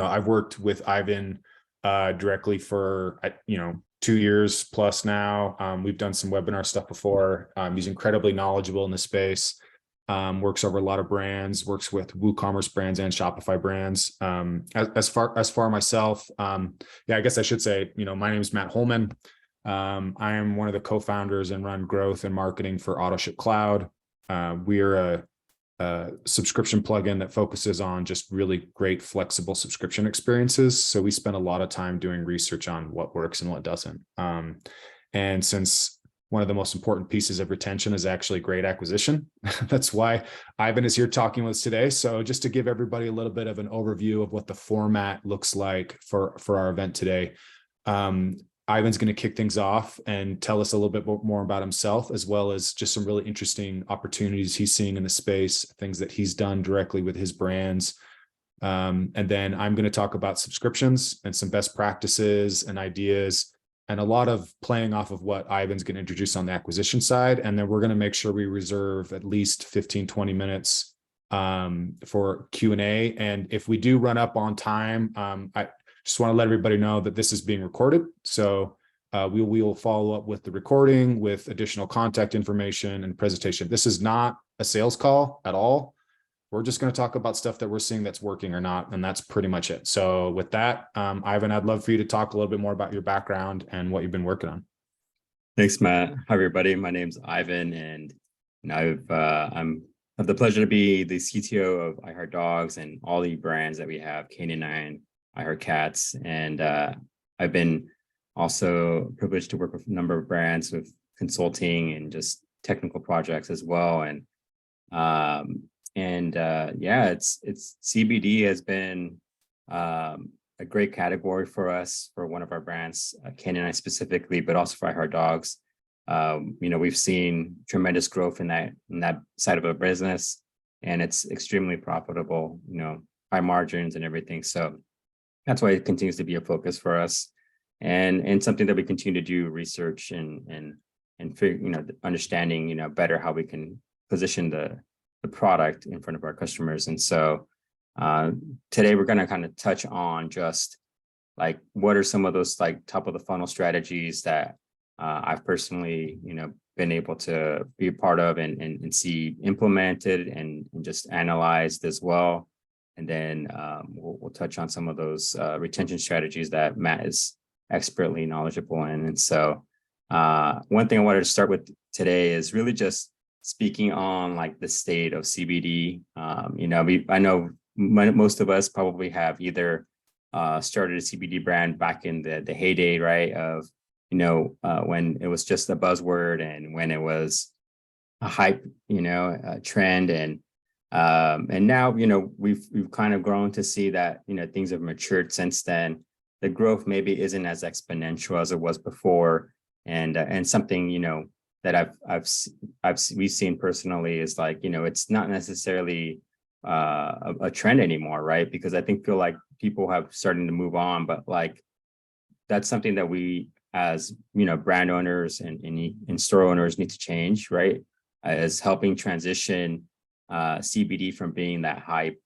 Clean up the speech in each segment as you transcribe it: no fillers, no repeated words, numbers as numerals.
I've worked with Ivan directly for 2 years plus now. We've done some webinar stuff before. He's incredibly knowledgeable in the space. Works over a lot of brands, works with WooCommerce brands and Shopify brands. As far myself, I guess I should say, my name is Matt Holman. I am one of the co-founders and run growth and marketing for AutoShip Cloud. We are a subscription plugin that focuses on just really great, flexible subscription experiences. So we spend a lot of time doing research on what works and what doesn't. And since one of the most important pieces of retention is actually great acquisition, that's why Ivan is here talking with us today. So just to give everybody a little bit of an overview of what the format looks like for our event today, Ivan's going to kick things off and tell us a little bit more about himself, as well as just some really interesting opportunities he's seeing in the space, things that he's done directly with his brands. And then I'm going to talk about subscriptions and some best practices and ideas, and a lot of playing off of what Ivan's going to introduce on the acquisition side. And then we're going to make sure we reserve at least 15, 20 minutes for Q&A. And if we do run up on time, I just want to let everybody know that this is being recorded. So we will follow up with the recording with additional contact information and presentation. This is not a sales call at all. We're just going to talk about stuff that we're seeing that's working or not. And that's pretty much it. So with that, Ivan, I'd love for you to talk a little bit more about your background and what you've been working on. Thanks, Matt. Hi, everybody. My name's Ivan, and I have the pleasure to be the CTO of I Heart Dogs and all the brands that we have, K9, I Heart Cats. And I've been also privileged to work with a number of brands with consulting and just technical projects as well. It's CBD has been a great category for us, for one of our brands, K9 specifically, but also for I Heart Dogs. We've seen tremendous growth in that side of a business, and it's extremely profitable, high margins and everything. So that's why it continues to be a focus for us, and something that we continue to do research and understanding, better how we can position the product in front of our customers. And so today we're going to kind of touch on just like what are some of those like top of the funnel strategies that I've personally been able to be a part of and see implemented and just analyzed as well. And then we'll touch on some of those retention strategies that Matt is expertly knowledgeable in. And so one thing I wanted to start with today is really just speaking on like the state of CBD. I know most of us probably have either started a CBD brand back in the heyday, right? Of, when it was just a buzzword and when it was a hype, a trend. And now, we've kind of grown to see that, things have matured since then. The growth maybe isn't as exponential as it was before. And something, that we've seen personally is like, it's not necessarily a trend anymore, right? Because I feel like people have starting to move on, but like that's something that we as brand owners and store owners need to change, right? As helping transition CBD from being that hype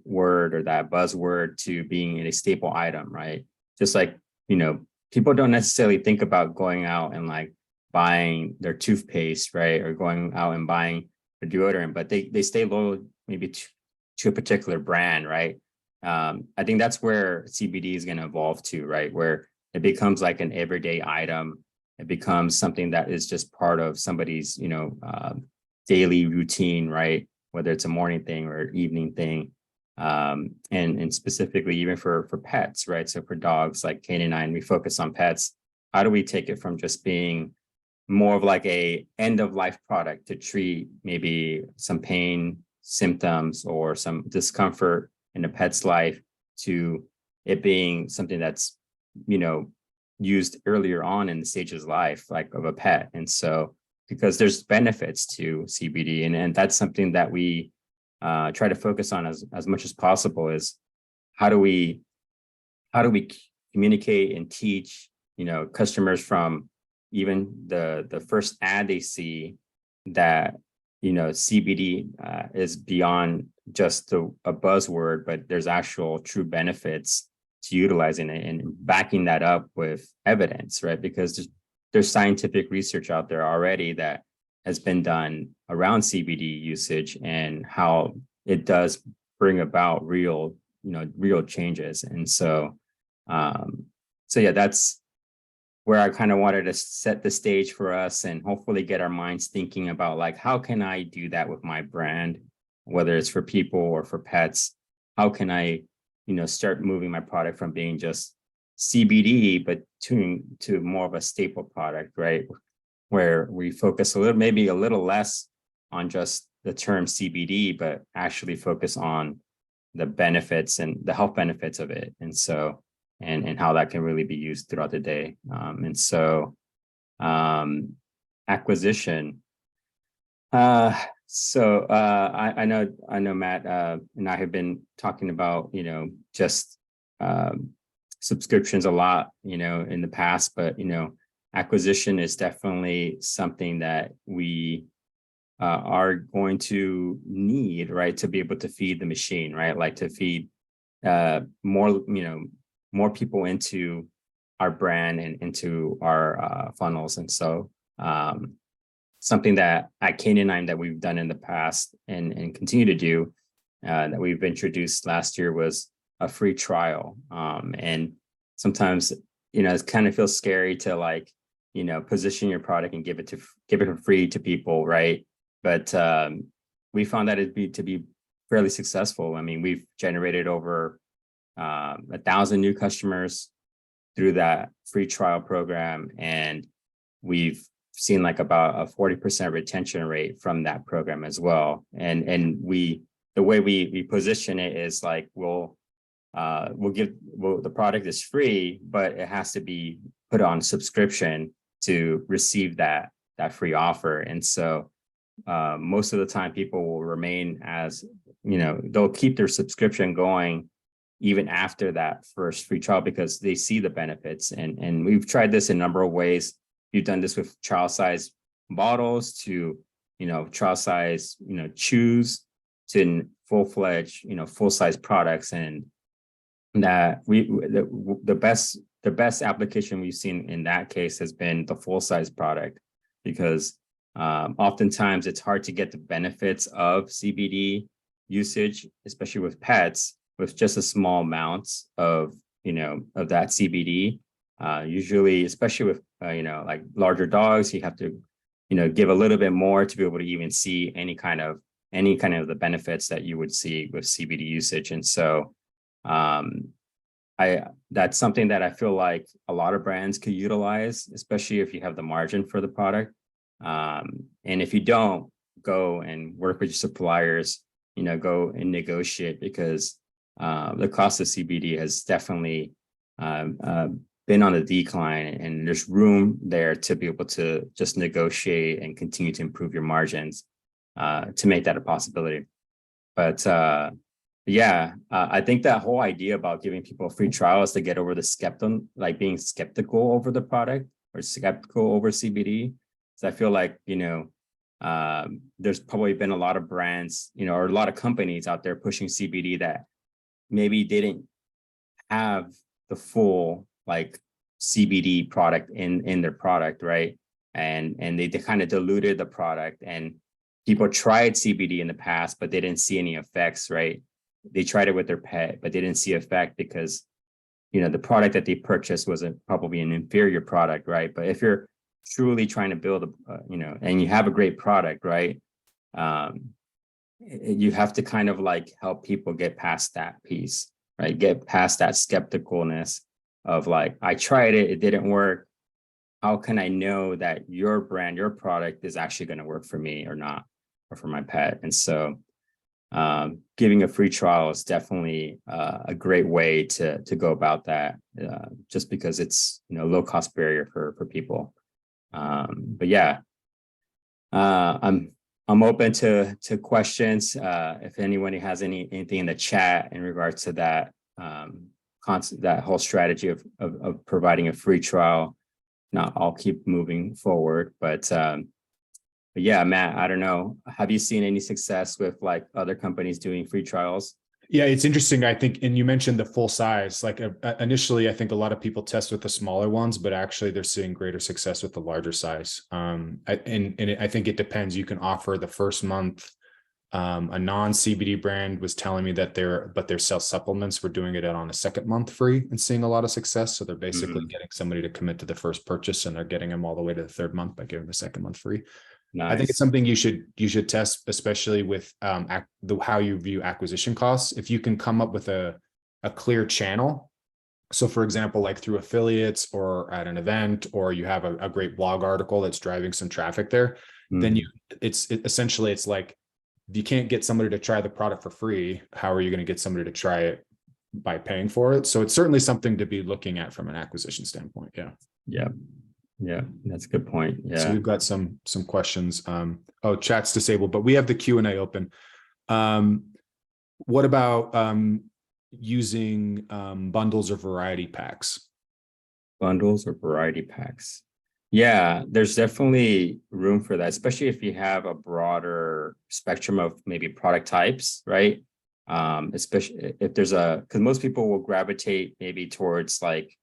word or that buzzword to being a staple item, right? Just like people don't necessarily think about going out and like buying their toothpaste, right? Or going out and buying a deodorant, but they stay loyal maybe to a particular brand, right? I think that's where CBD is going to evolve to, right? Where it becomes like an everyday item. It becomes something that is just part of somebody's, daily routine, right? Whether it's a morning thing or evening thing. And specifically even for pets, right? So for dogs like K9, we focus on pets. How do we take it from just being more of like a end of life product to treat maybe some pain symptoms or some discomfort in a pet's life to it being something that's, used earlier on in the stage's life, like of a pet. And so, because there's benefits to CBD and that's something that we try to focus on as much as possible is how do we communicate and teach, customers from even the first ad they see that, CBD is beyond just a buzzword, but there's actual true benefits to utilizing it and backing that up with evidence, right? Because there's scientific research out there already that has been done around CBD usage and how it does bring about real changes. And so yeah, that's where I kind of wanted to set the stage for us and hopefully get our minds thinking about like, how can I do that with my brand, whether it's for people or for pets? How can I, start moving my product from being just CBD, but to more of a staple product, right? Where we focus maybe a little less on just the term CBD, but actually focus on the benefits and the health benefits of it. And so, and how that can really be used throughout the day. Acquisition. I know Matt and I have been talking about, just subscriptions a lot, in the past, but, acquisition is definitely something that we are going to need, right, to be able to feed the machine, right? Like to feed more people into our brand and into our funnels. And so something that at K9 that we've done in the past and continue to do that we've introduced last year was a free trial. And sometimes, it kind of feels scary to like, position your product and give it for free to people, right? But we found that to be fairly successful. I mean, we've generated over 1,000 new customers through that free trial program, and we've seen like about a 40% retention rate from that program as well. And the way we position it is like the product is free, but it has to be put on subscription to receive that free offer. And so most of the time people will remain as, they'll keep their subscription going even after that first free trial because they see the benefits. And we've tried this in a number of ways. We've done this with trial size bottles to, trial size, chews to full-fledged, full-size products. And that the best application we've seen in that case has been the full-size product, because oftentimes it's hard to get the benefits of CBD usage, especially with pets, with just a small amounts of that CBD. Usually, especially with like larger dogs, you have to give a little bit more to be able to even see any kind of the benefits that you would see with CBD usage. And so that's something that I feel like a lot of brands could utilize, especially if you have the margin for the product. And if you don't, go and work with your suppliers, go and negotiate, because the cost of CBD has definitely been on the decline, and there's room there to be able to just negotiate and continue to improve your margins to make that a possibility. But I think that whole idea about giving people a free trial is to get over being skeptical over the product or skeptical over CBD. So I feel like, there's probably been a lot of brands, or a lot of companies out there pushing CBD that maybe didn't have the full like CBD product in their product, right? And they kind of diluted the product, and people tried CBD in the past, but they didn't see any effects, right? They tried it with their pet, but they didn't see effect because, the product that they purchased wasn't probably an inferior product, right? But if you're truly trying to build and you have a great product, right? You have to kind of like help people get past that piece, right? Get past that skepticalness of like, I tried it, it didn't work. How can I know that your brand, your product is actually going to work for me or not, or for my pet? And so giving a free trial is definitely a great way to go about that, just because it's, low cost barrier for people. But yeah, I'm open to questions. If anyone has anything in the chat in regards to that that whole strategy of providing a free trial, I'll keep moving forward. But yeah, Matt, I don't know. Have you seen any success with like other companies doing free trials? Yeah, it's interesting. I think, and you mentioned the full size. Like initially, I think a lot of people test with the smaller ones, but actually they're seeing greater success with the larger size. I think it depends. You can offer the first month. A non-CBD brand was telling me that their sell supplements were doing it on a second month free and seeing a lot of success. So they're basically Mhm. getting somebody to commit to the first purchase, and they're getting them all the way to the third month by giving the second month free. I think it's Nice. something you should test, especially with how you view acquisition costs. If you can come up with a clear channel. So for example, like through affiliates or at an event, or you have a great blog article that's driving some traffic there, then Mhm. essentially it's like, if you can't get somebody to try the product for free, how are you going to get somebody to try it by paying for it? So it's certainly something to be looking at from an acquisition standpoint. Yeah. Yeah. Yeah. That's a good point. So Yeah. we've got some questions. Oh, chat's disabled, but we have the Q&A open. Um, what about using bundles or variety packs? Bundles or variety packs. Yeah, there's definitely room for that, especially if you have a broader spectrum of maybe product types, right? Especially if there's because most people will gravitate maybe towards like,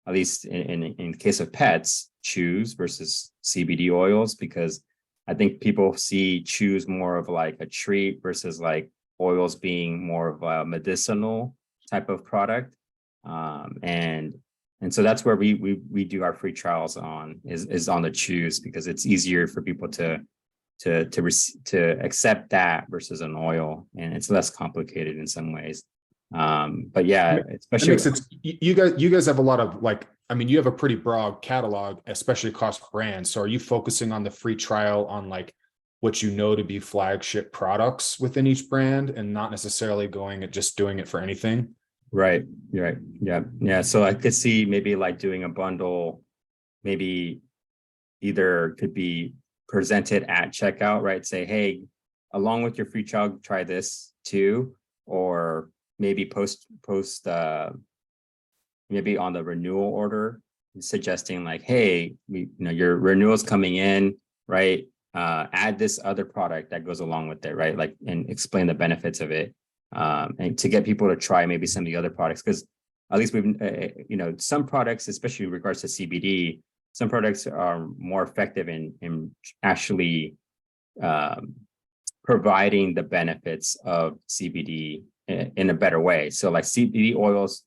at least in case of pets, chews versus CBD oils, because I think people see chews more of like a treat versus like oils being more of a medicinal type of product. And so that's where we do our free trials on is on the chews, because it's easier for people to accept that versus an oil, and it's less complicated in some ways. But yeah, That especially makes sense. You guys have a lot of like, I mean, you have a pretty broad catalog, especially across brands. So are you focusing on the free trial on like what you know to be flagship products within each brand, and not necessarily going at just doing it for anything? right, you're right, yeah, yeah. So I could see maybe like doing a bundle, maybe either could be presented at checkout, right? Say, hey, along with your free trial, try this too, or maybe post maybe on the renewal order, suggesting like, hey, your renewal's coming in, right? Add this other product that goes along with it, right? Like, and explain the benefits of it, and to get people to try maybe some of the other products, because at least we've, some products, especially in regards to CBD, some products are more effective in actually um, providing the benefits of CBD in a better way. So like CBD oils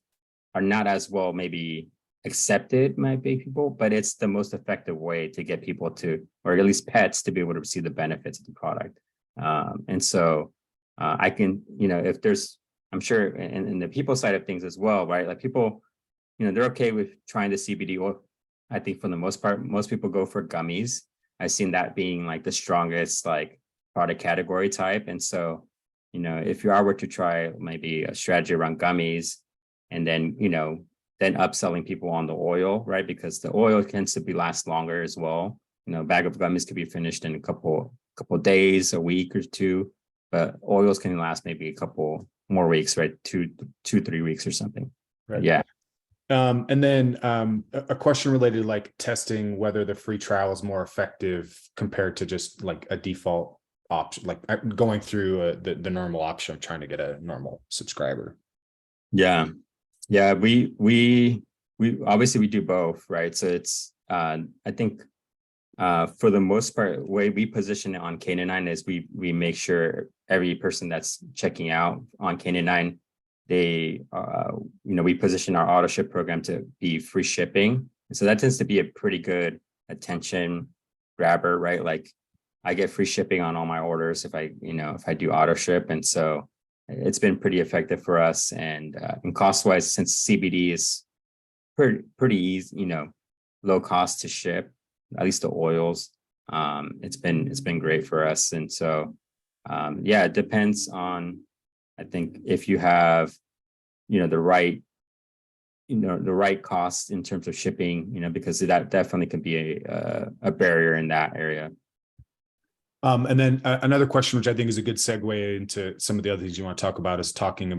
are not as well maybe accepted by people, but it's the most effective way to get people to, or at least pets, to be able to see the benefits of the product. And so I can, if there's, I'm sure in the people side of things as well, right? Like people, they're okay with trying the CBD oil. I think for the most part, most people go for gummies. I've seen that being like the strongest like product category type. And so, if you were to try maybe a strategy around gummies, and then, then upselling people on the oil, right? Because the oil tends to be last longer as well. A bag of gummies could be finished in a couple days, a week or two, but oils can last maybe a couple more weeks, right? 2-3 weeks or something. Right. Yeah. And then a question related to like testing whether the free trial is more effective compared to just like a default option, like going through the normal option of trying to get a normal subscriber. Yeah. Yeah. We obviously we do both, right? So it's I think for the most part, way we position it on K9 is we make sure every person that's checking out on K9, they we position our auto ship program to be free shipping. And so that tends to be a pretty good attention grabber, right? Like I get free shipping on all my orders if I do auto ship. And so it's been pretty effective for us. And cost wise, since CBD is pretty easy, low cost to ship, at least the oils, it's been great for us. And so yeah, it depends on, I think, if you have the right cost in terms of shipping, because that definitely can be a barrier in that area. And then another question, which I think is a good segue into some of the other things you want to talk about, is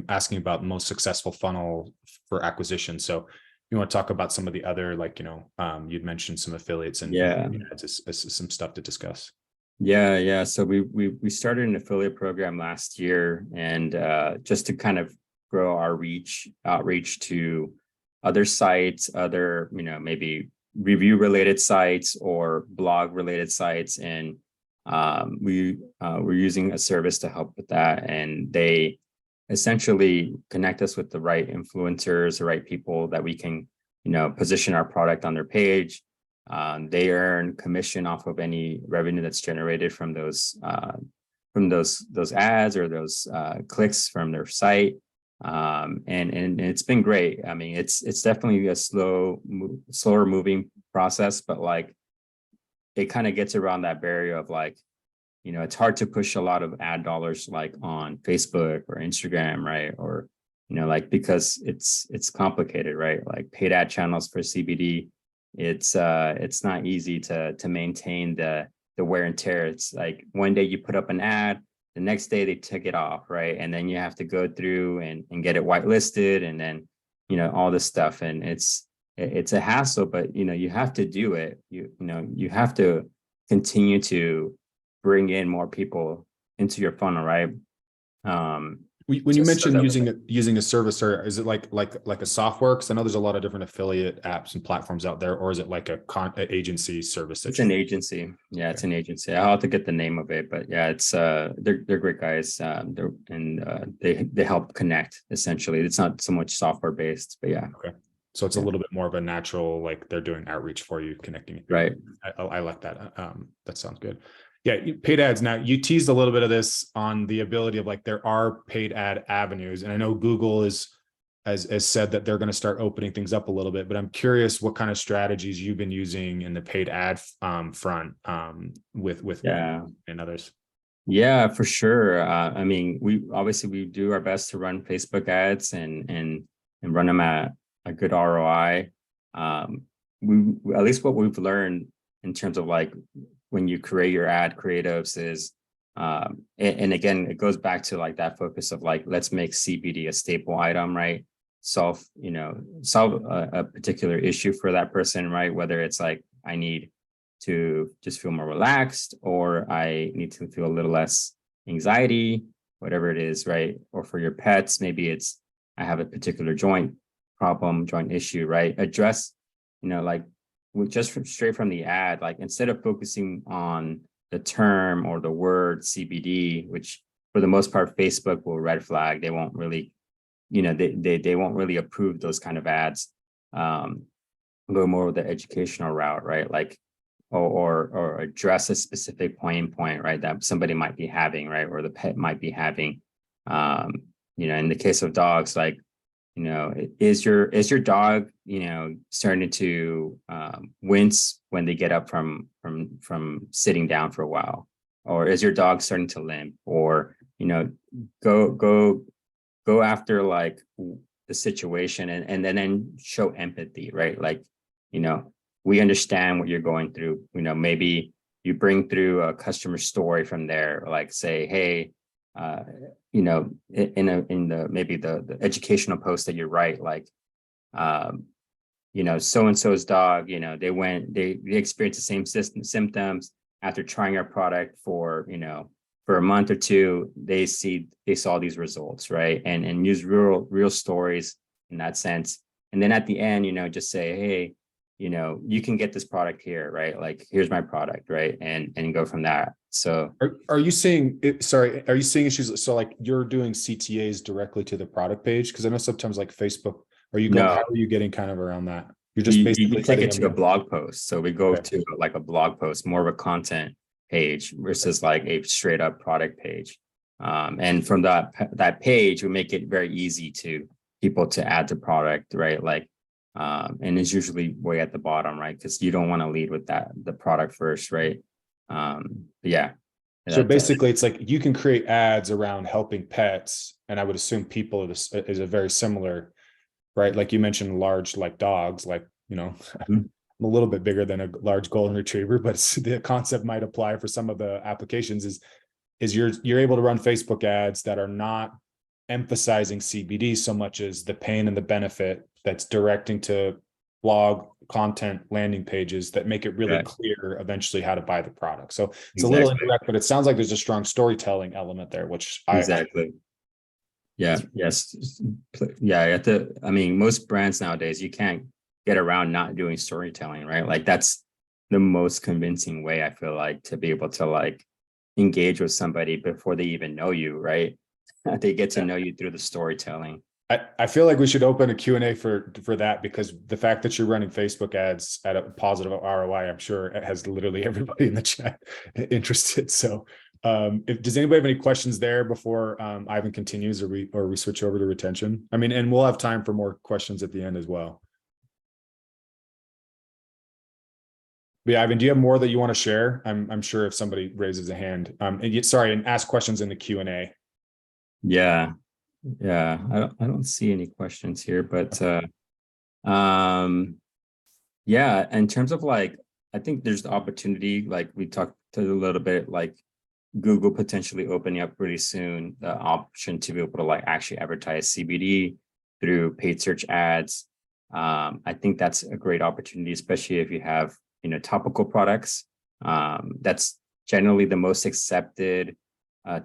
asking about the most successful funnel for acquisition. So you want to talk about some of the other, like, you'd mentioned some affiliates and Yeah. just some stuff to discuss. Yeah. So we started an affiliate program last year, and just to kind of grow our outreach to other sites, other, maybe review related sites or blog related sites, and we're using a service to help with that, and they essentially connect us with the right influencers, the right people that we can, position our product on their page. They earn commission off of any revenue that's generated from those ads or those clicks from their site. And it's been great. I mean, it's definitely a slower moving process, but like it kind of gets around that barrier of like, it's hard to push a lot of ad dollars like on Facebook or Instagram, right? Or, like, because it's complicated, right? Like paid ad channels for CBD, it's not easy to maintain the wear and tear. It's like one day you put up an ad, the next day they take it off, right? And then you have to go through and get it whitelisted, and then, all this stuff. And it's a hassle, but you have to do it. You have to continue to bring in more people into your funnel, right? When you Just so mentioned that using a service, or is it like a software? Because I know there's a lot of different affiliate apps and platforms out there, or is it like a agency service that it's an agency. Yeah, it's an agency. I'll have to get the name of it, but yeah, it's they're great guys. They help connect essentially. It's not so much software based, but yeah. Okay. So it's a little bit more of a natural, like they're doing outreach for you, connecting you. Right. I like that. That sounds good. Yeah, paid ads. Now you teased a little bit of this on the ability of like there are paid ad avenues, and I know Google has said that they're going to start opening things up a little bit. But I'm curious what kind of strategies you've been using in the paid ad front with Yeah. and others. Yeah, for sure. I mean, we do our best to run Facebook ads and run them at a good ROI. We at least what we've learned in terms of like when you create your ad creatives is, and again, it goes back to like that focus of like, let's make CBD a staple item, right? Solve a particular issue for that person, right? Whether it's like, I need to just feel more relaxed, or I need to feel a little less anxiety, whatever it is, right? Or for your pets, maybe it's, I have a particular joint problem, joint issue, right? Address, like straight from the ad, like instead of focusing on the term or the word CBD, which for the most part, Facebook will red flag. They won't really, they won't really approve those kind of ads. Go more with the educational route, right? Like, or address a specific point, right? That somebody might be having, right? Or the pet might be having. In the case of dogs, like, is your dog, starting to wince when they get up from sitting down for a while, or is your dog starting to limp, or go after like the situation, and then show empathy, right? Like, we understand what you're going through. Maybe you bring through a customer story from there, like say, hey, in the maybe the educational post that you write, like, so and so's dog, they experienced the same symptoms after trying our product for a month or two. They saw these results, right? And use real stories in that sense. And then at the end, just say, hey, you can get this product here, right? Like, here's my product, right? And go from that. So are you seeing are you seeing issues? So like you're doing CTAs directly to the product page? Because I know sometimes like Facebook, how are you getting kind of around that? You're just basically you take it to a blog post. So we go to like a blog post, more of a content page versus like a straight up product page. And from that page, we make it very easy to people to add the product, right? Like, and it's usually way at the bottom, right? Because you don't want to lead with the product first, right? Yeah. So basically, it's like you can create ads around helping pets, and I would assume people is a very similar, right? Like you mentioned, large like dogs, like I'm a little bit bigger than a large golden retriever, but the concept might apply for some of the applications. Is you're able to run Facebook ads that are not emphasizing CBD so much as the pain and the benefit, that's directing to blog content landing pages that make it really Yeah. clear eventually how to buy the product. So it's a little Exactly. indirect, but it sounds like there's a strong storytelling element there, which Exactly. Yeah. Yes. Yeah. You have to, I mean, most brands nowadays, you can't get around not doing storytelling, right? Like that's the most convincing way, I feel like, to be able to like engage with somebody before they even know you, right? They get to know you through the storytelling. I feel like we should open a Q&A for that, because the fact that you're running Facebook ads at a positive ROI, I'm sure it has literally everybody in the chat interested. So does anybody have any questions there before Ivan continues, or we switch over to retention? I mean, and we'll have time for more questions at the end as well. But yeah, Ivan, do you have more that you want to share? I'm sure if somebody raises a hand, and ask questions in the Q&A. Yeah. Yeah. I don't see any questions here, but yeah, in terms of like, I think there's the opportunity, like we talked a little bit, like Google potentially opening up pretty soon the option to be able to like actually advertise CBD through paid search ads. I think that's a great opportunity, especially if you have, topical products. That's generally the most accepted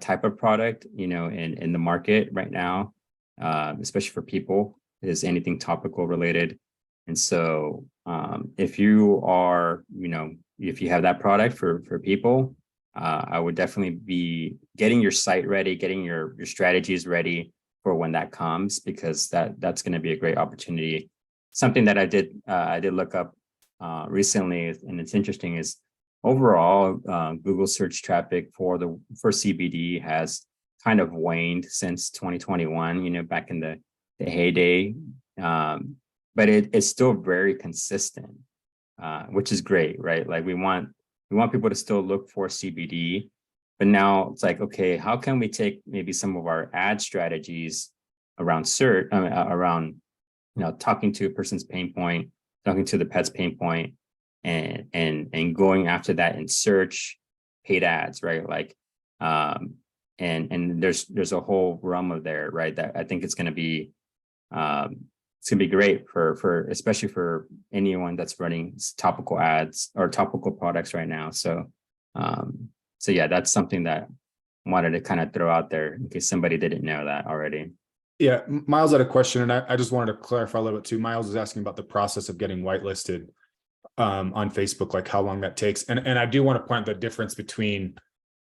type of product, in the market right now, especially for people, is anything topical related. And so if you are, if you have that product for people, I would definitely be getting your site ready, getting your strategies ready for when that comes, because that's going to be a great opportunity. Something that I did look up recently, and it's interesting, is overall Google search traffic for CBD has kind of waned since 2021. Back in the heyday, but it's still very consistent, which is great, right? Like we want people to still look for CBD, but now it's like, okay, how can we take maybe some of our ad strategies around search, around, talking to a person's pain point, talking to the pet's pain point, and going after that in search, paid ads, right? Like, and there's a whole realm of there, right? That I think it's going to be, great for especially for anyone that's running topical ads or topical products right now. So yeah, that's something that I wanted to kind of throw out there in case somebody didn't know that already. Yeah, Miles had a question, and I just wanted to clarify a little bit too. Miles was asking about the process of getting whitelisted on Facebook, like how long that takes. And I do want to point the difference between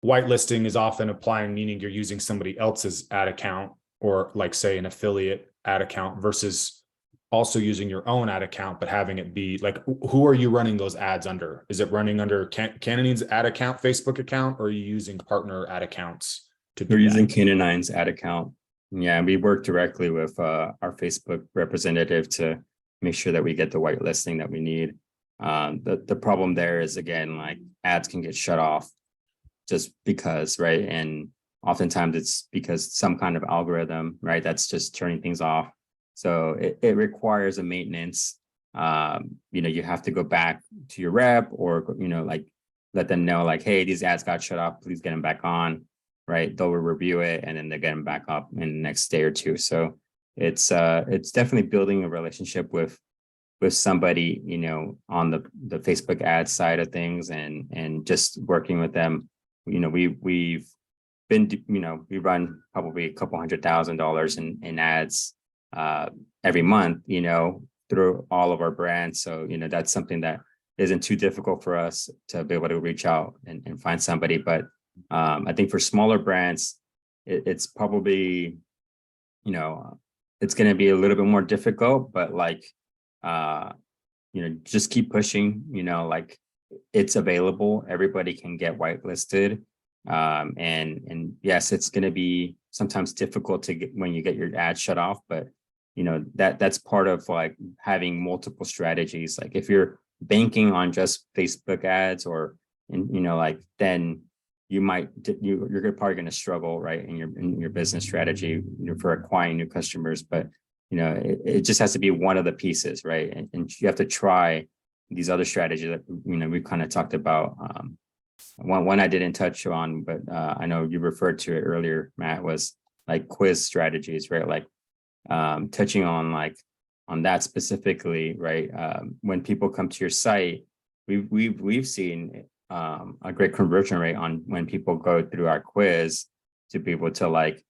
whitelisting is often applying, meaning you're using somebody else's ad account, or like say an affiliate ad account, versus also using your own ad account, but having it be like, who are you running those ads under? Is it running under Canonine's ad account, Facebook account, or are you using partner ad accounts to do We're using that? Canonine's ad account. Yeah, we work directly with our Facebook representative to make sure that we get the whitelisting that we need. The problem there is, again, like ads can get shut off just because, right? And oftentimes it's because some kind of algorithm, right, that's just turning things off. So it requires a maintenance. You have to go back to your rep, or, like let them know like, hey, these ads got shut off, please get them back on, right? They'll review it and then they get them back up in the next day or two. So it's definitely building a relationship with somebody, on the Facebook ad side of things, and just working with them. We've been, we run probably a couple $100,000 in ads every month, through all of our brands. So, that's something that isn't too difficult for us to be able to reach out and find somebody. But I think for smaller brands, it's probably, it's going to be a little bit more difficult, but like, just keep pushing, like it's available. Everybody can get whitelisted. And yes, it's going to be sometimes difficult to get when you get your ad shut off, but that's part of like having multiple strategies. Like if you're banking on just Facebook ads, or like, then you're probably going to struggle, right, in your business strategy, for acquiring new customers. But it just has to be one of the pieces, right? And you have to try these other strategies that we kind of talked about. One I didn't touch on, but I know you referred to it earlier, Matt, was like quiz strategies, right? Like touching on like that specifically, right? When people come to your site, we've seen a great conversion rate on when people go through our quiz to be able to like,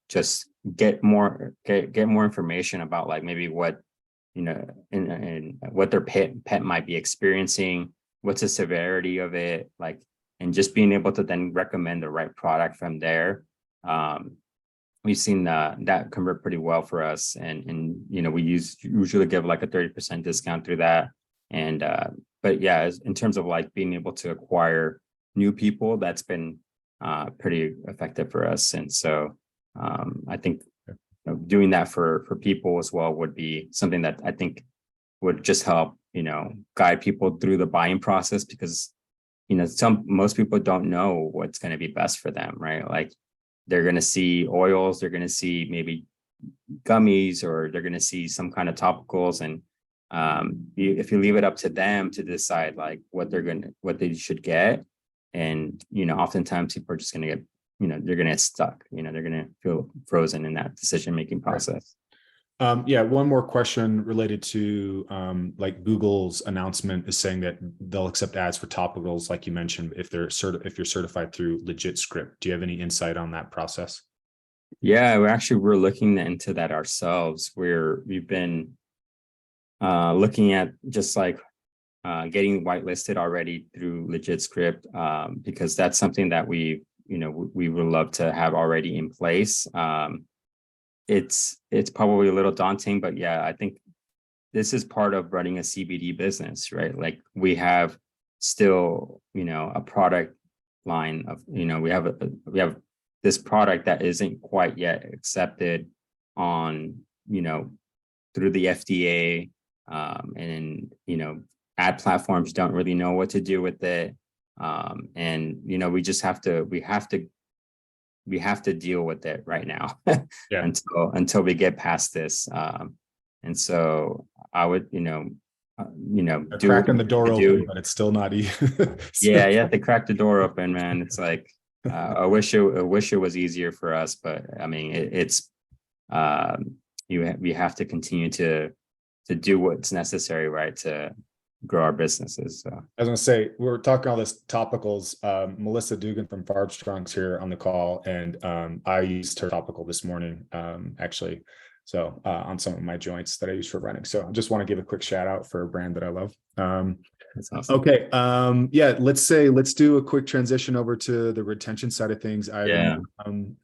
just get more information about like maybe what, and what their pet might be experiencing, what's the severity of it, like, and just being able to then recommend the right product from there. We've seen that convert pretty well for us, and we usually give like a 30% discount through that. And but yeah, in terms of like being able to acquire new people, that's been pretty effective for us. And so I think doing that for people as well would be something that I think would just help guide people through the buying process, because most people don't know what's going to be best for them, right? Like they're going to see oils, they're going to see maybe gummies, or they're going to see some kind of topicals, and if you leave it up to them to decide like what they should get, and oftentimes people are just going to get they're going to get stuck, they're going to feel frozen in that decision-making process. Yeah, one more question related to like Google's announcement is saying that they'll accept ads for topicals, like you mentioned, if you're certified through Legit Script. Do you have any insight on that process? Yeah, we're looking into that ourselves. We've been looking at just like getting whitelisted already through Legit Script, because that's something that we would love to have already in place. It's probably a little daunting, but yeah, I think this is part of running a CBD business, right? Like we have still, a product line of, we have this product that isn't quite yet accepted on, through the FDA, and ad platforms don't really know what to do with it, and we just have to deal with it right now. Yeah. until we get past this. And so I would, cracking the door open, but it's still not easy. Yeah, you have to crack the door open, man. It's like I wish it was easier for us, but I mean, we have to continue to do what's necessary, right, to grow our businesses. So I was gonna say, we're talking all this topicals. Melissa Dugan from Farbstrong's here on the call, and I used her topical this morning, actually. So on some of my joints that I use for running. So I just want to give a quick shout out for a brand that I love. that's awesome. Okay. Yeah, let's do a quick transition over to the retention side of things. Yeah.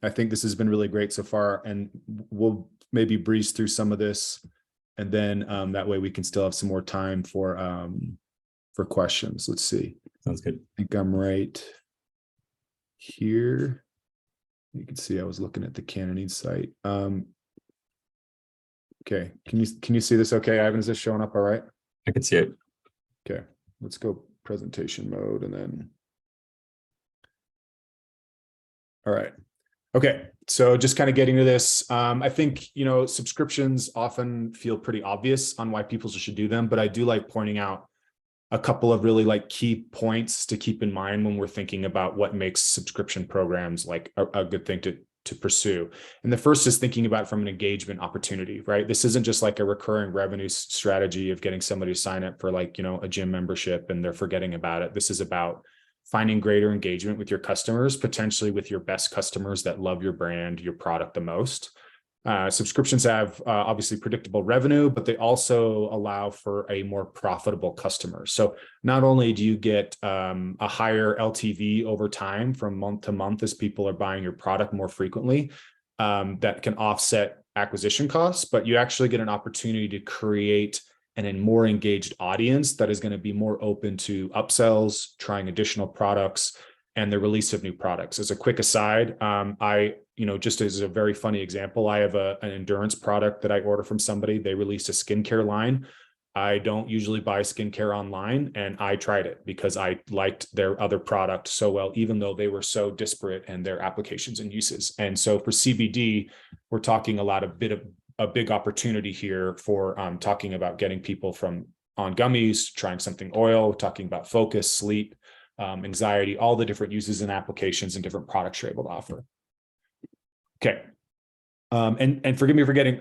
I think this has been really great so far, and we'll maybe breeze through some of this, and then that way we can still have some more time for questions. Let's see. Sounds good. I think I'm right here. You can see I was looking at the Canonine site. Okay, can you see this okay, Ivan? Is this showing up all right? I can see it. Okay, let's go presentation mode, and then all right. Okay, so just kind of getting to this, I think, subscriptions often feel pretty obvious on why people should do them, but I do like pointing out a couple of really like key points to keep in mind when we're thinking about what makes subscription programs like a good thing to pursue. And the first is thinking about it from an engagement opportunity, right? This isn't just like a recurring revenue strategy of getting somebody to sign up for like, a gym membership and they're forgetting about it. This is about finding greater engagement with your customers, potentially with your best customers that love your brand, your product the most. Subscriptions have obviously predictable revenue, but they also allow for a more profitable customer. So not only do you get a higher LTV over time from month to month as people are buying your product more frequently, that can offset acquisition costs, but you actually get an opportunity to create a more engaged audience that is going to be more open to upsells, trying additional products, and the release of new products. As a quick aside, just as a very funny example, I have an endurance product that I order from somebody. They released a skincare line. I don't usually buy skincare online, and I tried it because I liked their other product so well, even though they were so disparate in their applications and uses. And so for CBD, we're talking a big opportunity here for talking about getting people from on gummies, trying something oil, talking about focus, sleep, anxiety, all the different uses and applications and different products you're able to offer. Okay. And forgive me for getting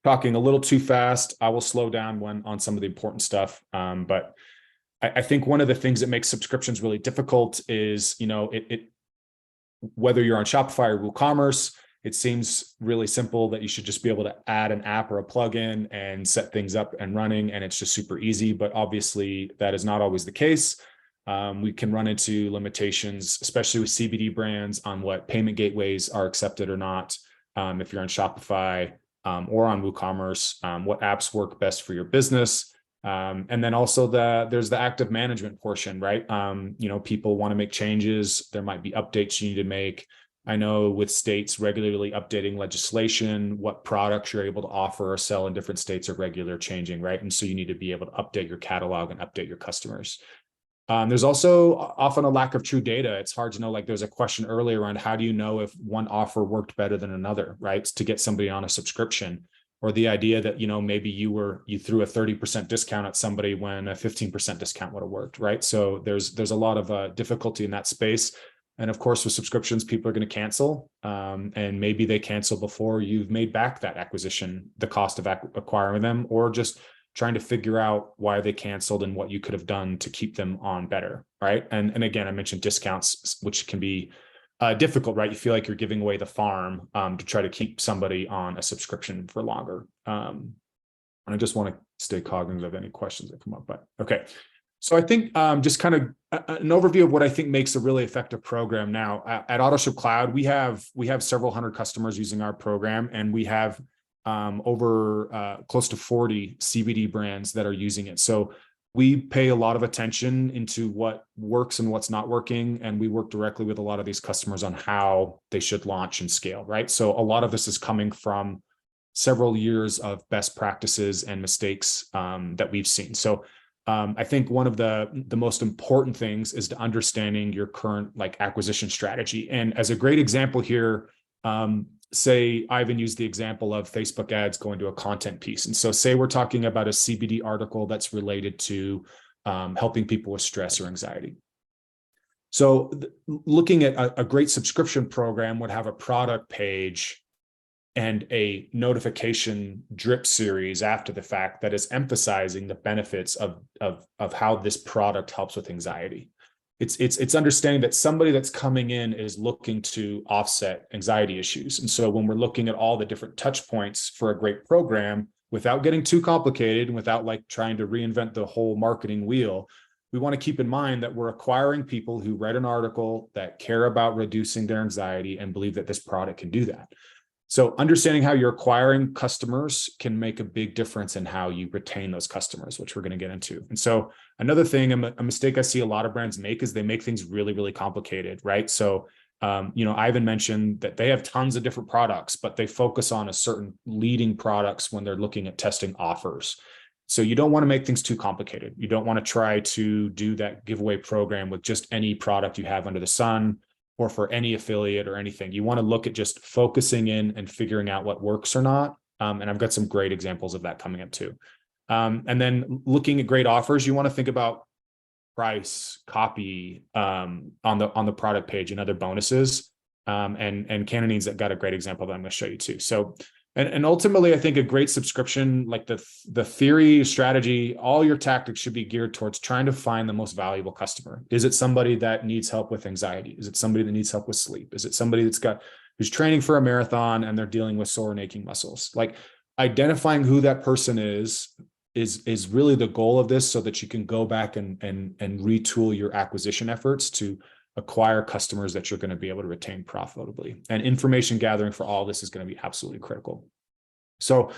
talking a little too fast. I will slow down when on some of the important stuff. But I think one of the things that makes subscriptions really difficult is, whether you're on Shopify or WooCommerce, it seems really simple that you should just be able to add an app or a plugin and set things up and running, and it's just super easy. But obviously, that is not always the case. We can run into limitations, especially with CBD brands, on what payment gateways are accepted or not. If you're on Shopify or on WooCommerce, what apps work best for your business. And then also there's the active management portion, right? People want to make changes. There might be updates you need to make. I know with states regularly updating legislation, what products you're able to offer or sell in different states are regularly changing, right? And so you need to be able to update your catalog and update your customers. There's also often a lack of true data. It's hard to know, like there's a question earlier around how do you know if one offer worked better than another, right? To get somebody on a subscription, or the idea that, maybe you threw a 30% discount at somebody when a 15% discount would have worked, right? So there's a lot of difficulty in that space. And of course, with subscriptions, people are going to cancel, and maybe they cancel before you've made back that acquisition, the cost of acquiring them, or just trying to figure out why they canceled and what you could have done to keep them on better, right? And again, I mentioned discounts, which can be difficult, right? You feel like you're giving away the farm to try to keep somebody on a subscription for longer. And I just want to stay cognizant of any questions that come up. But okay, so I think just kind of an overview of what I think makes a really effective program now. At AutoShip Cloud, we have several hundred customers using our program, and we have over close to 40 CBD brands that are using it. So we pay a lot of attention into what works and what's not working. And we work directly with a lot of these customers on how they should launch and scale, right? So a lot of this is coming from several years of best practices and mistakes that we've seen. So I think one of the most important things is to understanding your current acquisition strategy. And as a great example here, say Ivan used the example of Facebook ads going to a content piece. And so say we're talking about a CBD article that's related to helping people with stress or anxiety. So looking at a great subscription program would have a product page and a notification drip series after the fact that is emphasizing the benefits of how this product helps with anxiety. It's understanding that somebody that's coming in is looking to offset anxiety issues. And so when we're looking at all the different touch points for a great program, without getting too complicated and without trying to reinvent the whole marketing wheel, we want to keep in mind that we're acquiring people who read an article that care about reducing their anxiety and believe that this product can do that. So understanding how you're acquiring customers can make a big difference in how you retain those customers, which we're going to get into. And so another thing, a mistake I see a lot of brands make is they make things really, really complicated, right? So, Ivan mentioned that they have tons of different products, but they focus on a certain leading products when they're looking at testing offers. So you don't want to make things too complicated. You don't want to try to do that giveaway program with just any product you have under the sun, or for any affiliate or anything. You want to look at just focusing in and figuring out what works or not. And I've got some great examples of that coming up too. And then looking at great offers, you want to think about price, copy on the product page, and other bonuses. And Canonine's that got a great example that I'm going to show you too. So, and ultimately, I think a great subscription, like the theory, strategy, all your tactics should be geared towards trying to find the most valuable customer. Is it somebody that needs help with anxiety? Is it somebody that needs help with sleep? Is it somebody who's training for a marathon and they're dealing with sore and aching muscles? Identifying who that person is really the goal of this, so that you can go back and retool your acquisition efforts to acquire customers that you're going to be able to retain profitably. And information gathering for all this is going to be absolutely critical. So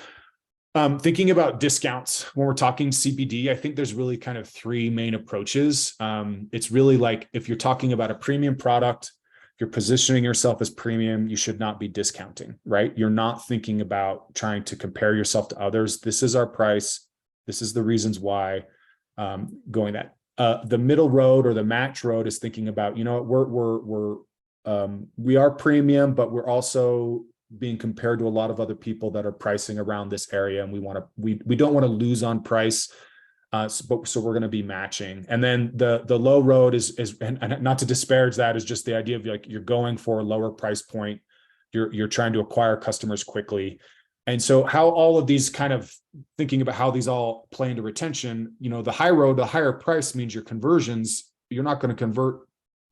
thinking about discounts, when we're talking CBD, I think there's really kind of three main approaches. It's really if you're talking about a premium product, you're positioning yourself as premium, you should not be discounting, right? You're not thinking about trying to compare yourself to others. This is our price. This is the reasons why, going that. The middle road or the match road is thinking about, we are premium, but we're also being compared to a lot of other people that are pricing around this area, and we don't want to lose on price, so we're going to be matching. And then the low road is and not to disparage that, is just the idea of you're going for a lower price point, you're trying to acquire customers quickly. And so how all of these kind of thinking about how these all play into retention, the high road, the higher price means your conversions, you're not going to convert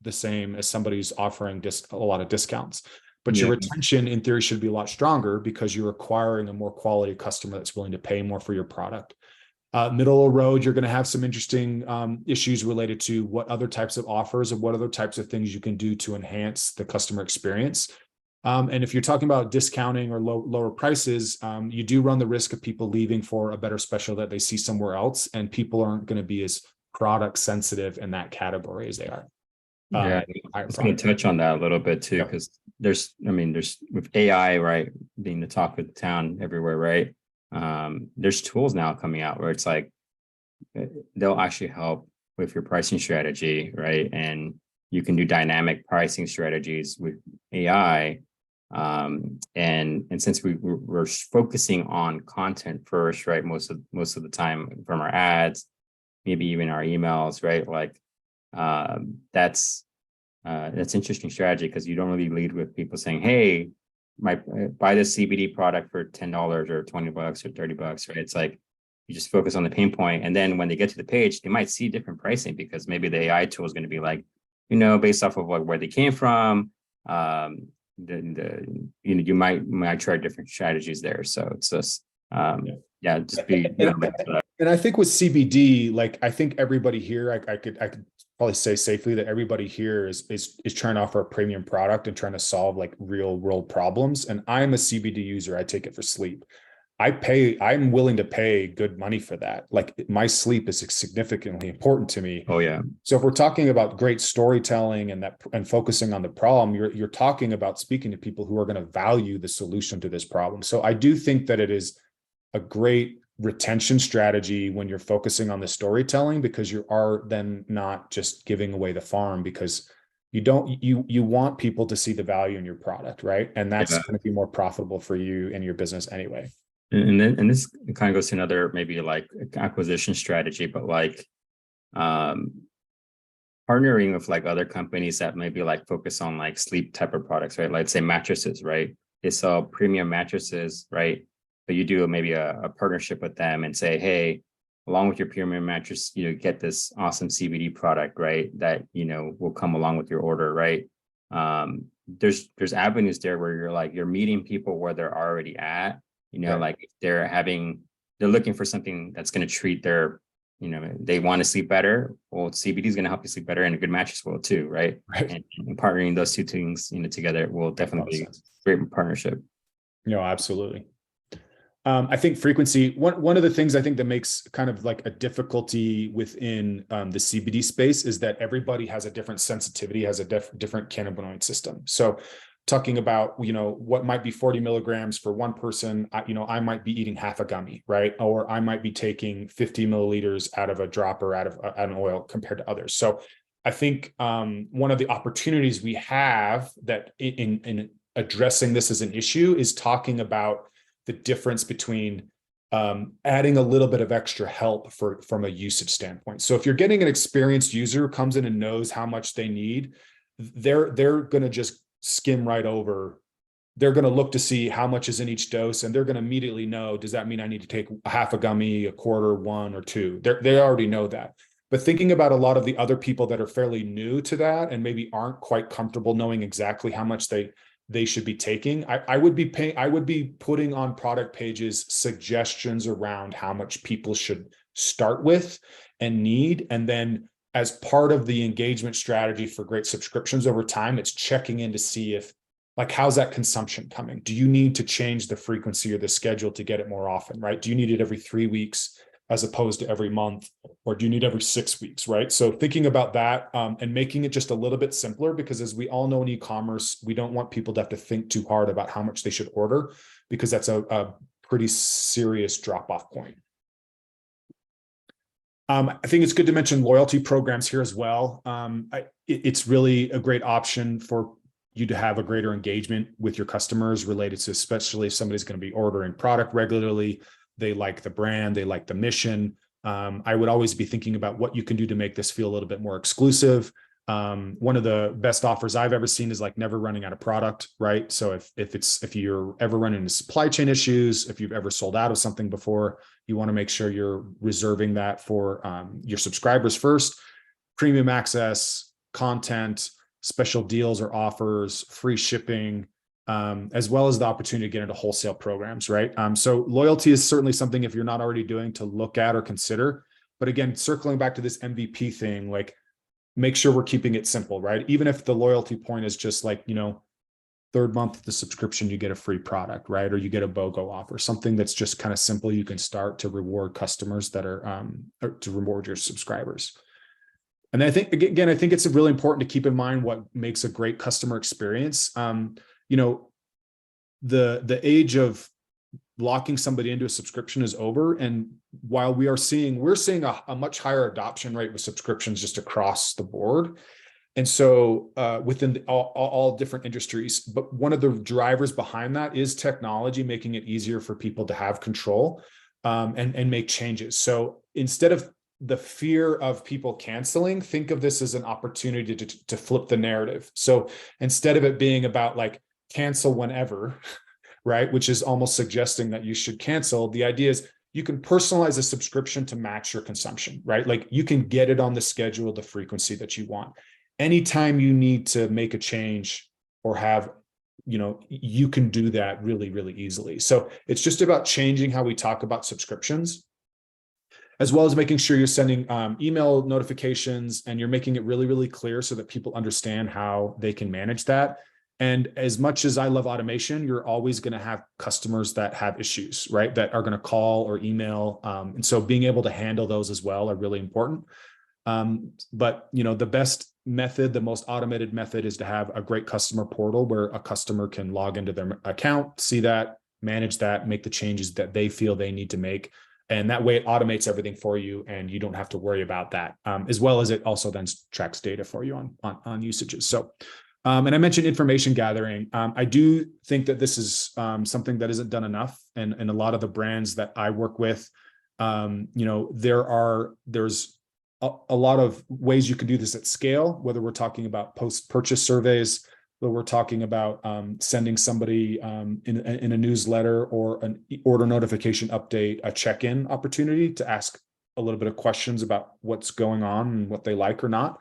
the same as somebody who's offering a lot of discounts. But your retention in theory should be a lot stronger because you're acquiring a more quality customer that's willing to pay more for your product. Middle of the road, you're going to have some interesting issues related to what other types of offers and what other types of things you can do to enhance the customer experience. And if you're talking about discounting or lower prices, you do run the risk of people leaving for a better special that they see somewhere else, and people aren't going to be as product sensitive in that category as they are. Yeah, I was going to touch on that a little bit too, because there's with AI, right, being the talk of the town everywhere, right? There's tools now coming out where it's like they'll actually help with your pricing strategy, right? And you can do dynamic pricing strategies with AI. And since we're focusing on content first, right? Most of the time from our ads, maybe even our emails, right? Like that's interesting strategy because you don't really lead with people saying, "Hey, buy this CBD product for $10 or $20 or $30," right? It's like you just focus on the pain point, and then when they get to the page, they might see different pricing because maybe the AI tool is going to be like, based off of where they came from. You might try different strategies there. So it's just just be. And I think with CBD, like I think everybody here, I could probably say safely that everybody here is trying to offer a premium product and trying to solve like real world problems. And I'm a CBD user. I take it for sleep. I'm willing to pay good money for that. Like my sleep is significantly important to me. Oh yeah. So if we're talking about great storytelling and focusing on the problem, you're talking about speaking to people who are going to value the solution to this problem. So I do think that it is a great retention strategy when you're focusing on the storytelling, because you are then not just giving away the farm, because you want people to see the value in your product, right? And that's going to be more profitable for you and your business anyway. And this kind of goes to another maybe like acquisition strategy, but like partnering with like other companies that maybe like focus on like sleep type of products, right? Like say mattresses, right? They sell premium mattresses, right? But you do maybe a partnership with them and say, hey, along with your premium mattress, get this awesome CBD product, right? That, will come along with your order, right? There's avenues there where you're meeting people where they're already at, like if they're looking for something that's going to treat their, they want to sleep better. Well, CBD is going to help you sleep better, and a good mattress will too, right? And partnering those two things, together will definitely be a great partnership. Absolutely. I think frequency, one of the things I think that makes kind of like a difficulty within the CBD space is that everybody has a different sensitivity, has a different cannabinoid system. So talking about, what might be 40 milligrams for one person, I might be eating half a gummy, right? Or I might be taking 50 milliliters out of a drop or out of an oil compared to others. So I think one of the opportunities we have that in addressing this as an issue is talking about the difference between adding a little bit of extra help from a usage standpoint. So if you're getting an experienced user who comes in and knows how much they need, they're going to just skim right over. They're going to look to see how much is in each dose, and they're going to immediately know, does that mean I need to take a half a gummy, a quarter, one or two? They already know that. But thinking about a lot of the other people that are fairly new to that and maybe aren't quite comfortable knowing exactly how much they should be taking, I would be putting on product pages suggestions around how much people should start with and need. And then as part of the engagement strategy for great subscriptions over time, it's checking in to see if, like, how's that consumption coming? Do you need to change the frequency or the schedule to get it more often, right? Do you need it every 3 weeks as opposed to every month, or do you need every 6 weeks, right? So thinking about that and making it just a little bit simpler, because as we all know in e-commerce, we don't want people to have to think too hard about how much they should order, because that's a pretty serious drop-off point. I think it's good to mention loyalty programs here as well. It's really a great option for you to have a greater engagement with your customers related to, especially if somebody's going to be ordering product regularly, they like the brand, they like the mission. I would always be thinking about what you can do to make this feel a little bit more exclusive. One of the best offers I've ever seen is like never running out of product, right? So if you're ever running into supply chain issues, if you've ever sold out of something before, you want to make sure you're reserving that for your subscribers first. Premium access, content, special deals or offers, free shipping, as well as the opportunity to get into wholesale programs, right? So loyalty is certainly something, if you're not already doing, to look at or consider. But again, circling back to this MVP thing, like, make sure we're keeping it simple, right? Even if the loyalty point is just like, third month of the subscription, you get a free product, right? Or you get a BOGO offer, something that's just kind of simple. You can start to reward customers that are, or to reward your subscribers. And I think, again, I think it's really important to keep in mind what makes a great customer experience. The age of locking somebody into a subscription is over. And while we're seeing a much higher adoption rate with subscriptions just across the board. And so within all different industries, but one of the drivers behind that is technology, making it easier for people to have control and make changes. So instead of the fear of people canceling, think of this as an opportunity to flip the narrative. So instead of it being about like cancel whenever, right, which is almost suggesting that you should cancel, the idea is you can personalize a subscription to match your consumption, right? Like you can get it on the schedule, the frequency that you want. Anytime you need to make a change or have, you can do that really, really easily. So it's just about changing how we talk about subscriptions, as well as making sure you're sending email notifications and you're making it really, really clear so that people understand how they can manage that. And as much as I love automation, you're always going to have customers that have issues, right? That are going to call or email. And so being able to handle those as well are really important. But the best method, the most automated method, is to have a great customer portal where a customer can log into their account, see that, manage that, make the changes that they feel they need to make. And that way it automates everything for you and you don't have to worry about that, as well as it also then tracks data for you on usages. So, and I mentioned information gathering. I do think that this is something that isn't done enough. And a lot of the brands that I work with, there's a lot of ways you can do this at scale, whether we're talking about post-purchase surveys, whether we're talking about sending somebody in a newsletter or an order notification update, a check-in opportunity to ask a little bit of questions about what's going on and what they like or not.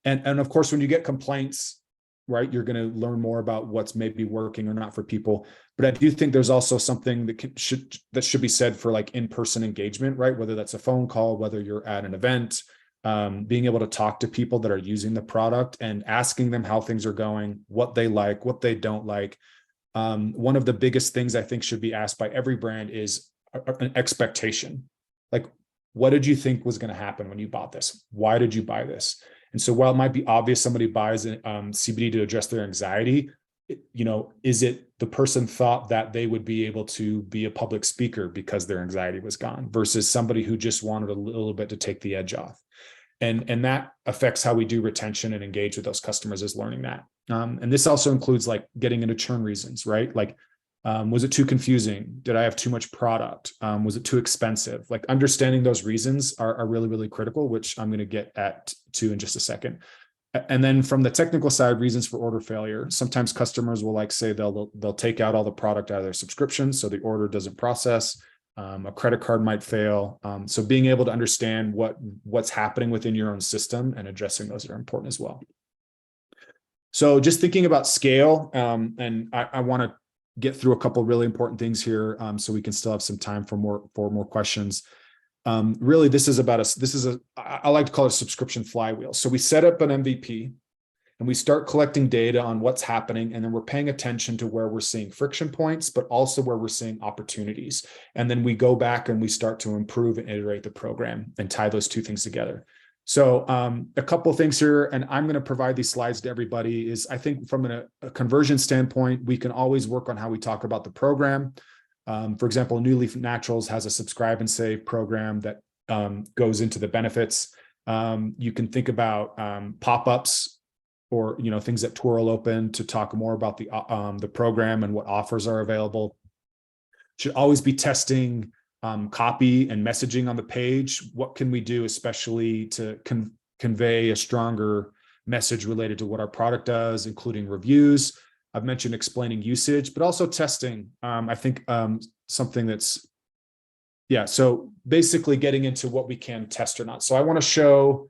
And of course, when you get complaints, right, you're going to learn more about what's maybe working or not for people. But I do think there's also something that should be said for like in-person engagement, right? Whether that's a phone call, whether you're at an event, being able to talk to people that are using the product and asking them how things are going, what they like, what they don't like. One of the biggest things I think should be asked by every brand is an expectation. Like, what did you think was going to happen when you bought this? Why did you buy this? And so while it might be obvious somebody buys CBD to address their anxiety, is it the person thought that they would be able to be a public speaker because their anxiety was gone versus somebody who just wanted a little bit to take the edge off? And that affects how we do retention and engage with those customers, is learning that. And this also includes like getting into churn reasons, right? Like, was it too confusing? Did I have too much product? Was it too expensive? Like understanding those reasons are really, really critical, which I'm going to get to in just a second. And then from the technical side, reasons for order failure. Sometimes customers will say they'll take out all the product out of their subscription, so the order doesn't process. A credit card might fail. So being able to understand what's happening within your own system and addressing those are important as well. So just thinking about scale, and I want to get through a couple of really important things here, so we can still have some time for more questions. Really, I like to call it a subscription flywheel. So we set up an MVP and we start collecting data on what's happening. And then we're paying attention to where we're seeing friction points, but also where we're seeing opportunities. And then we go back and we start to improve and iterate the program and tie those two things together. So a couple of things here, and I'm going to provide these slides to everybody, is I think from a conversion standpoint, we can always work on how we talk about the program. For example, New Leaf Naturals has a subscribe and save program that goes into the benefits. You can think about pop-ups or things that Twirl open to talk more about the program and what offers are available. Should always be testing copy and messaging on the page. What can we do, especially to convey a stronger message related to what our product does, including reviews. I've mentioned explaining usage, but also testing. I think something that's, yeah, so basically getting into what we can test or not. So I want to show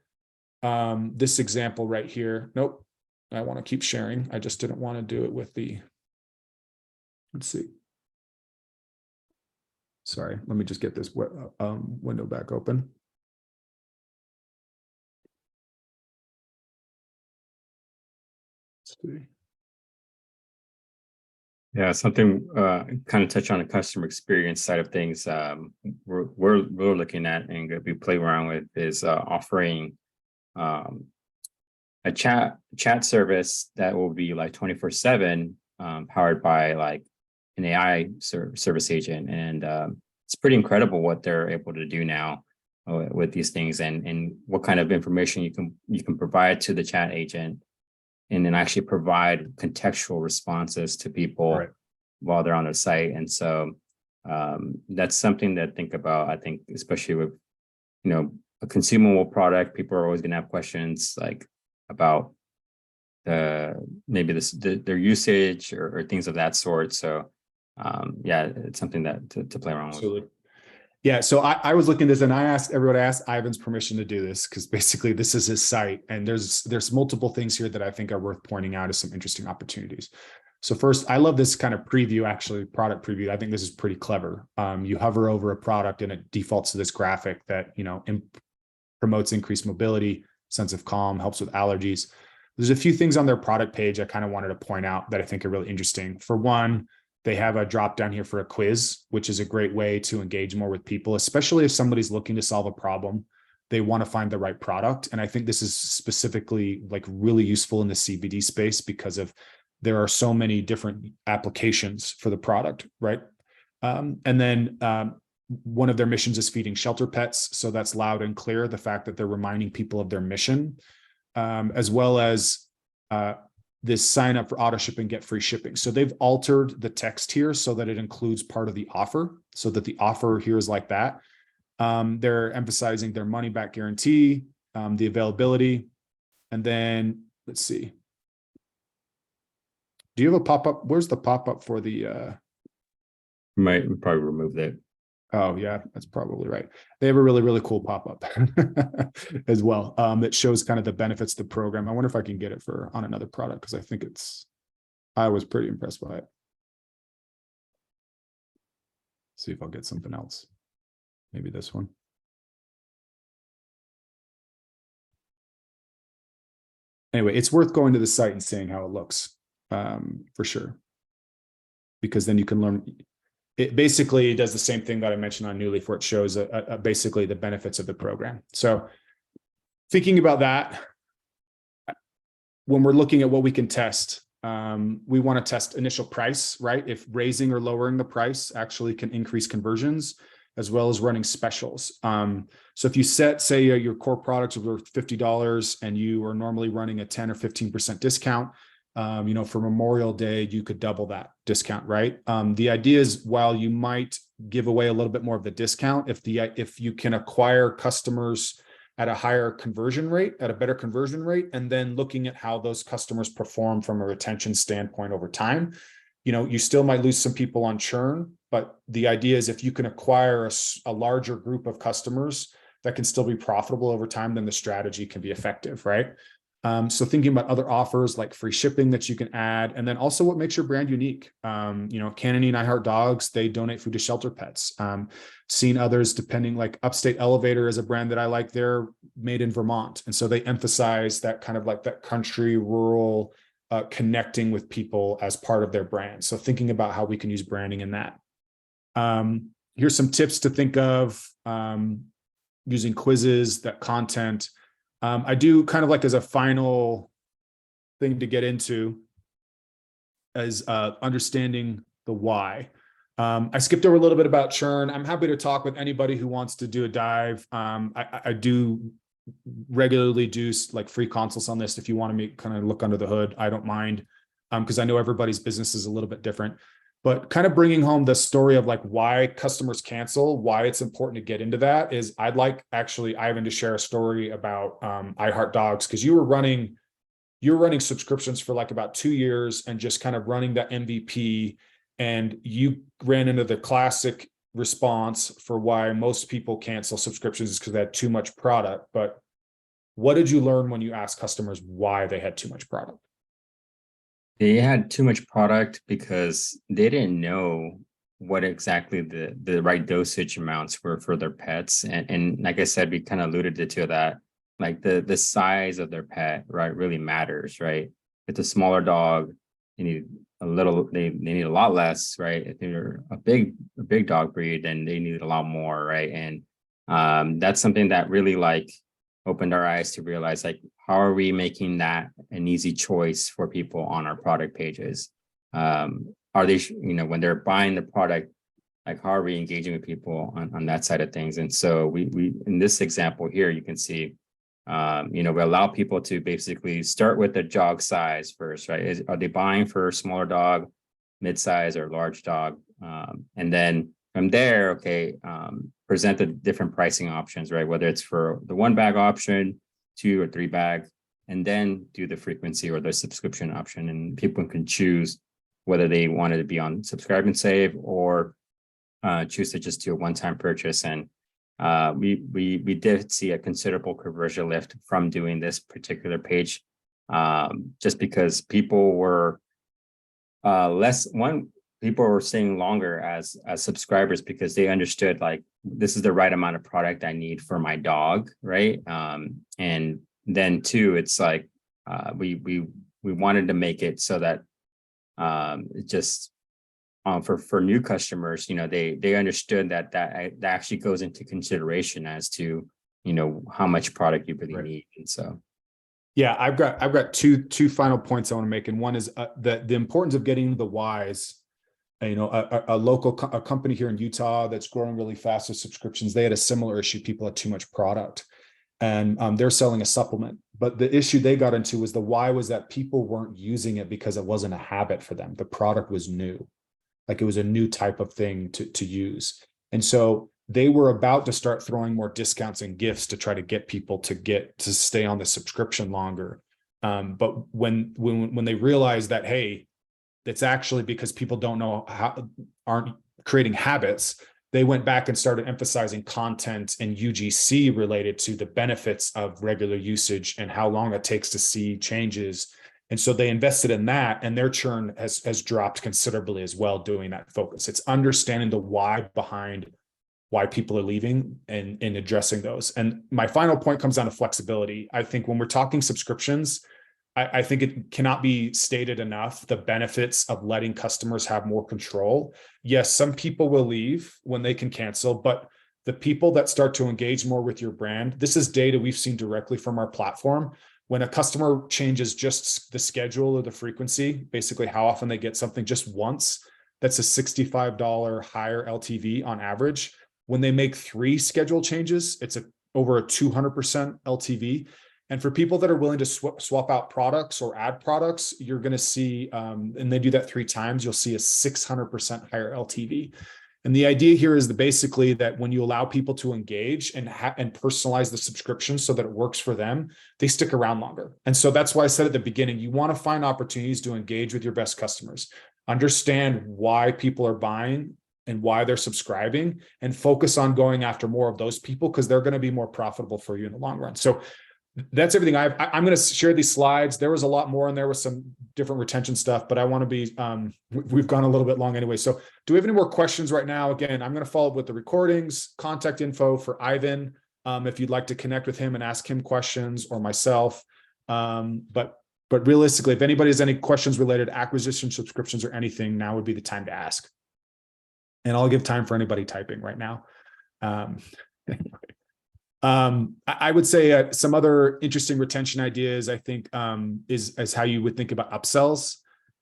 this example right here. Nope, I want to keep sharing. I just didn't want to do it with the, let's see. Sorry, let me just get this window back open. Let's see. Yeah, something kind of touch on the customer experience side of things. We're looking at and going to be playing around with is offering a chat service that will be like 24/7, powered by like an AI service agent, and it's pretty incredible what they're able to do now with these things, and what kind of information you can provide to the chat agent, and then actually provide contextual responses to people Right. while they're on their site. And so that's something to think about. I think, especially with, a consumable product, people are always going to have questions like about maybe their usage or things of that sort. So yeah, it's something that to play around with. Absolutely. Yeah, so I was looking at this and I asked Ivan's permission to do this, because basically this is his site, and there's multiple things here that I think are worth pointing out as some interesting opportunities. So first, I love this kind of preview, actually, product preview. I think this is pretty clever. You hover over a product and it defaults to this graphic that, promotes increased mobility, sense of calm, helps with allergies. There's a few things on their product page I kind of wanted to point out that I think are really interesting. For one, they have a drop down here for a quiz, which is a great way to engage more with people, especially if somebody's looking to solve a problem. They want to find the right product. And I think this is specifically like really useful in the CBD space because there are so many different applications for the product, right? And then one of their missions is feeding shelter pets. So that's loud and clear, the fact that they're reminding people of their mission, as well as this sign up for auto ship and get free shipping. So they've altered the text here so that it includes part of the offer, so that the offer here is like that. They're emphasizing their money back guarantee, the availability. And then let's see. Do you have a pop-up? Where's the pop-up for the Might probably remove that. Oh yeah, that's probably right. They have a really, really cool pop-up as well, that shows kind of the benefits of the program. I wonder if I can get it on another product, because I think I was pretty impressed by it. See if I'll get something else. Maybe this one. Anyway, it's worth going to the site and seeing how it looks, for sure. Because then you can learn. It basically does the same thing that I mentioned on Newleaf, where it shows basically the benefits of the program. So thinking about that, when we're looking at what we can test, we want to test initial price, right? If raising or lowering the price actually can increase conversions, as well as running specials. So if you say your core products are worth $50 and you are normally running a 10 or 15% discount, for Memorial Day, you could double that discount, right? The idea is, while you might give away a little bit more of the discount, if you can acquire customers at a higher conversion rate, at a better conversion rate, and then looking at how those customers perform from a retention standpoint over time, you still might lose some people on churn, but the idea is if you can acquire a larger group of customers that can still be profitable over time, then the strategy can be effective, right? So thinking about other offers like free shipping that you can add, and then also what makes your brand unique. Canony and I Heart Dogs, they donate food to shelter pets. Seen others, depending, like Upstate Elevator is a brand that I like. They're made in Vermont. And so they emphasize that kind of like that country, rural, connecting with people as part of their brand. So thinking about how we can use branding in that. Here's some tips to think of, using quizzes, that content. I do kind of like, as a final thing to get into, as understanding the why. I skipped over a little bit about churn. I'm happy to talk with anybody who wants to do a dive. I do regularly do like free consults on this. If you want to kind of look under the hood, I don't mind, because I know everybody's business is a little bit different. But kind of bringing home the story of like why customers cancel, why it's important to get into that, is I'd like actually Ivan to share a story about I Heart Dogs, because you were running you're running subscriptions for like about 2 years and just kind of running that MVP, and you ran into the classic response for why most people cancel subscriptions is because they had too much product. But what did you learn when you asked customers why they had too much product? They had too much product because they didn't know what exactly the right dosage amounts were for their pets. And like I said, we kind of alluded to that, like the size of their pet, right, really matters, right? If it's a smaller dog, they need they need a lot less, right? If they're a big dog breed, then they need a lot more, right? And that's something that really like opened our eyes to realize, like, how are we making that an easy choice for people on our product pages? Are they, when they're buying the product, like, how are we engaging with people on that side of things? And so we in this example here, you can see, we allow people to basically start with the dog size first, right? Are they buying for a smaller dog, mid-size, or large dog? And then from there, okay, present the different pricing options, right? Whether it's for the 1 bag option, 2 or 3 bag, and then do the frequency or the subscription option. And people can choose whether they wanted to be on subscribe and save, or choose to just do a one-time purchase. And we did see a considerable conversion lift from doing this particular page, just because people were people were staying longer as subscribers, because they understood, like, this is the right amount of product I need for my dog, right? And then two, it's like we wanted to make it so that it just for new customers, they understood that actually goes into consideration as to how much product you really need. And so yeah, I've got two final points I want to make, and one is the importance of getting the whys. A company here in Utah that's growing really fast with subscriptions, they had a similar issue. People had too much product, and they're selling a supplement. But the issue they got into was the why was that people weren't using it because it wasn't a habit for them. The product was new, like it was a new type of thing to use. And so they were about to start throwing more discounts and gifts to try to get people to stay on the subscription longer. But when they realized that, hey, it's actually because people don't know aren't creating habits, they went back and started emphasizing content and UGC related to the benefits of regular usage and how long it takes to see changes. And so they invested in that, and their churn has dropped considerably as well, doing that focus. It's understanding the why behind why people are leaving and addressing those. And my final point comes down to flexibility. I think when we're talking subscriptions, I think it cannot be stated enough, the benefits of letting customers have more control. Yes, some people will leave when they can cancel, but the people that start to engage more with your brand, this is data we've seen directly from our platform. When a customer changes just the schedule or the frequency, basically how often they get something just once, that's a $65 higher LTV on average. When they make 3 schedule changes, it's over a 200% LTV. And for people that are willing to swap out products or add products, you're going to see, and they do that 3 times, you'll see a 600% higher LTV. And the idea here is basically that when you allow people to engage and personalize the subscription so that it works for them, they stick around longer. And so that's why I said at the beginning, you want to find opportunities to engage with your best customers, understand why people are buying and why they're subscribing, and focus on going after more of those people, because they're going to be more profitable for you in the long run. So that's everything I'm going to share these slides. There was a lot more in there with some different retention stuff, but I want to be, we've gone a little bit long anyway. So do we have any more questions right now? Again, I'm going to follow up with the recordings, contact info for Ivan, if you'd like to connect with him and ask him questions, or myself. But realistically, if anybody has any questions related to acquisition, subscriptions, or anything, now would be the time to ask. And I'll give time for anybody typing right now. Anyway. I would say some other interesting retention ideas, I think, is how you would think about upsells.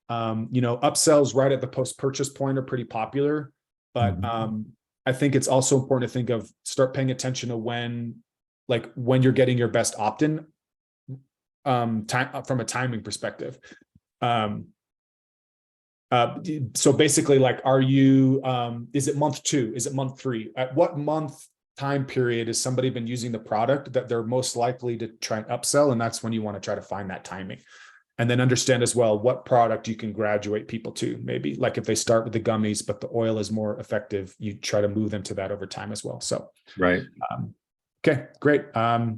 Upsells right at the post-purchase point are pretty popular, but I think it's also important to think of, start paying attention to when you're getting your best opt-in time from a timing perspective. So basically, like, are you, is it month 2? Is it month 3? At what month time period has somebody been using the product that they're most likely to try and upsell? And that's when you want to try to find that timing. And then understand as well what product you can graduate people to. Maybe like if they start with the gummies, but the oil is more effective, you try to move them to that over time as well. So, Right. Okay, great. I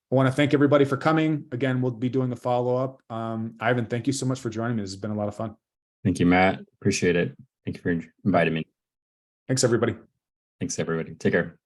want to thank everybody for coming. Again, we'll be doing a follow-up. Ivan, thank you so much for joining me. This has been a lot of fun. Thank you, Matt. Appreciate it. Thank you for inviting me. Thanks, everybody. Thanks, everybody. Take care.